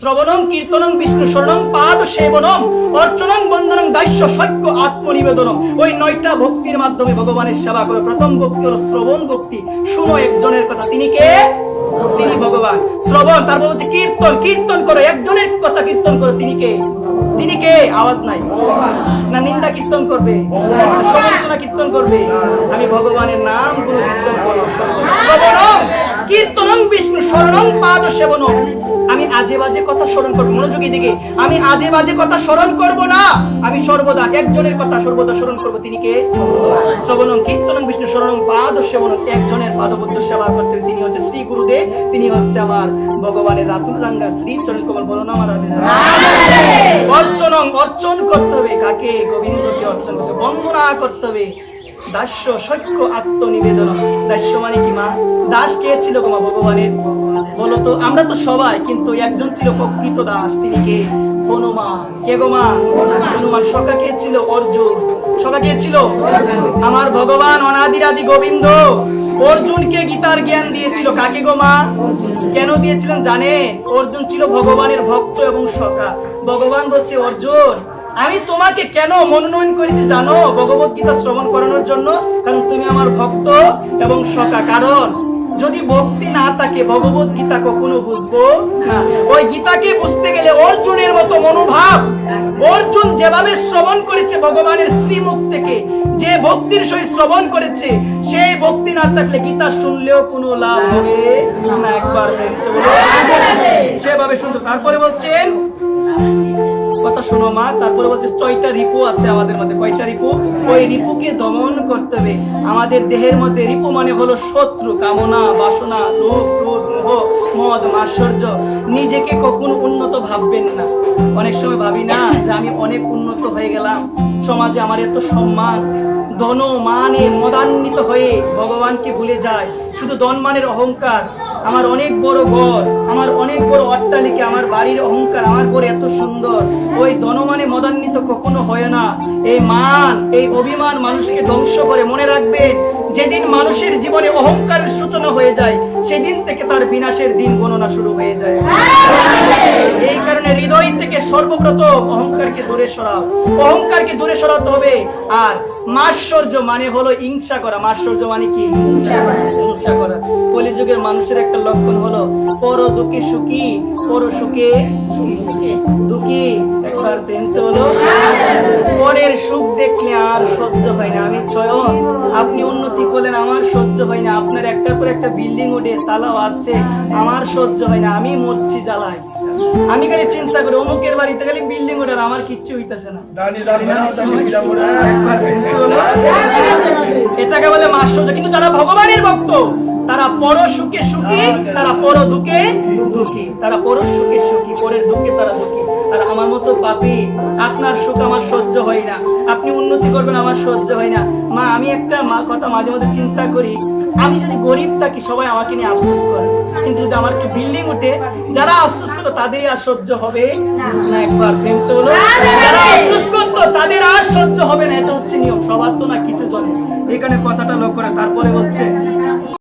শ্রবণং কীর্তনং বিষ্ণু শরণং পাদ সেবনম অর্চনং বন্দনং দাস্য সৈক্য আত্মনিবেদনম। ওই 9টা ভক্তির মাধ্যমে ভগবানের সেবা করো। প্রথম ভক্তি হলো শ্রবণ ভক্তি, শুনো একজনের কথা, তিনি কে? তিনি ভগবান। শ্রবণ, তারপর হচ্ছে কীর্তন, কীর্তন করো একজনের কথা, কীর্তন করো, তিনি কে? তিনি কে? আওয়াজ নাই না, নিন্দা কীর্তন করবে, সমালোচনা কীর্তন করবে? আমি ভগবানের নাম গুলো কীর্তন করবো। শ্রবণং কীর্তনং বিষ্ণু শরণং পাদ সেবনম। আমি আজে বাজে কথা স্মরণ করবো, মনোযোগী দিকে, আমি আজে বাজে কথা স্মরণ করব না, আমি সর্বদা একজনের কথা সর্বদা স্মরণ করব, তিনি কে? শ্রবণং কীর্তনং বিষ্ণু শরণং পাদ সেবনম। একজনের পাদপদ্ম সেবা করতে হবে, তিনি হচ্ছে শ্রী গুরুদেব, তিনি হচ্ছে আমার ভগবানের রাতুল রাঙ্গা শ্রী চরণ কমল। বলো না আমার অর্চনং, অর্চন করতে হবে কাকে? গোবিন্দকে অর্চন করতে হবে, বন্দনা করতে হবে। দাস্য সৈক্য আত্মনিবেদন। দাস্য মানে কি মা? দাস কে ছিল গো মা ভগবানের? বলো তো, আমরা তো সবাই, কিন্তু একজন ছিল প্রকৃত দাস, তিনি কে? হনুমান। কে গো মা? হনুমান। সখা কে ছিল? অর্জুন। সখা কে ছিল? আমার ভগবান অনাদিরাদি গোবিন্দ অর্জুনকে গীতার জ্ঞান দিয়েছিল, কাকে গো মা? কেন দিয়েছিলেন জানেন? অর্জুন ছিল ভগবানের ভক্ত এবং সখা। ভগবান বলছে, অর্জুন আমি তোমাকে কেন মনোনয়ন করেছি জানো? ভগবত গীতা শ্রবণ করানোর জন্য, কারণ তুমি আমার ভক্ত এবং সখা। কারণ যদি ভক্তি না থাকে ভগবত গীতা কখনো বুঝবো না। ওই গীতাকে বুঝতে গেলে অর্জুনের মতো মনোভাব, অর্জুন যেভাবে শ্রবণ করেছে ভগবানের শ্রীমুখ থেকে, যে ভক্তির সহিত শ্রবণ করেছে, সেই ভক্তি না থাকলে গীতা শুনলেও কোনো লাভ হবে না। একবার সেভাবে শুনতে। তারপরে বলছেন কথা শোনো মা, তারপরে বলছে 6টা রিপু আছে আমাদের মধ্যে। কয়টা রিপু? ওই রিপুকে দমন করতে হবে। আমাদের দেহের মধ্যে রিপু মানে হলো শত্রু, কামনা, বাসনা, লোভ, ক্রোধ, মোহ, মদ, মাৎসর্য। নিজেকে কখনো উন্নত ভাববেন না। অনেক সময় ভাবি না যে আমি অনেক উন্নত হয়ে গেলাম, সমাজে আমার এত সম্মান, ধন মানে মদান্বিত হয়ে ভগবানকে ভুলে যায়। শুধু ধন মানের অহংকার, আমার অনেক বড় ঘর, আমার অনেক বড় অট্টালিকা, আমার বাড়ির অহংকার, আমার ঘর এত সুন্দর। ওই ধনমানে মদান্বিত কখনো হয় না। এই মান, এই অভিমান মানুষকে ধ্বংস করে। মনে রাখবেন, যেদিন মানুষের জীবনে অহংকারের সূচনা হয়ে যায়, সেদিন থেকে তার বিনাশের দিন গণনা শুরু হয়ে যায়। এই কারণে হৃদয় থেকে সর্বপ্রথম অহংকারকে দূরে সরাও, অহংকারকে দূরে সরাতে হবে। আর মাৎসর্য মানে হলো হিংসা করা। মাৎসর্য মানে কি? হিংসা করা। কলিযুগের মানুষের একটা লক্ষণ হলো পর দুঃখে সুখী, পর সুখে দুঃখী। একবার প্রেমসে হলো পরের সুখ দেখলে আর সহ্য হয় না। আমি স্বয়ং, আপনি উন্নতি করলেন, আমার সহ্য হয় না। আপনার একটার পর একটা বিল্ডিং উঠে তালাও আছে, আমার সহ্য হয় না। আমি মরছি জ্বালায়। আমি খালি চিন্তা করি অমুকের বাড়িতে খালি বিল্ডিং ওঠার, আমার কিচ্ছু হইতেছে না। এটাকে বলে মাৎসর্য। কিন্তু যারা ভগবানের ভক্ত, তারা পর সুখে সুখী, তারা পর দুঃখে দুঃখী। তারা পর সুখে সুখী, পরের দুঃখে তারা দুঃখী। আর আমার মতো পাপী, আপনার সুখ আমার সহ্য হয় না, আপনি উন্নতি করবেন আমার সহ্য হয় না। মা, আমি একটা কথা মাঝে মাঝে চিন্তা করি, আমি যদি গরিব থাকি সবাই আমাকে নিয়ে আফসোস করে, কিন্তু যদি আমার কি বিল্ডিং উঠে, যারা আফসোস করতো তাদেরই আর সহ্য হবে না। একবার প্রেমসে বলো, যারা আফসোস করতো তাদের আর সহ্য হবে না। এটা হচ্ছে নিয়ম, সবার তো না কিছু জনে। এখানে কথাটা লক্ষ্য করে। তারপরে বলছে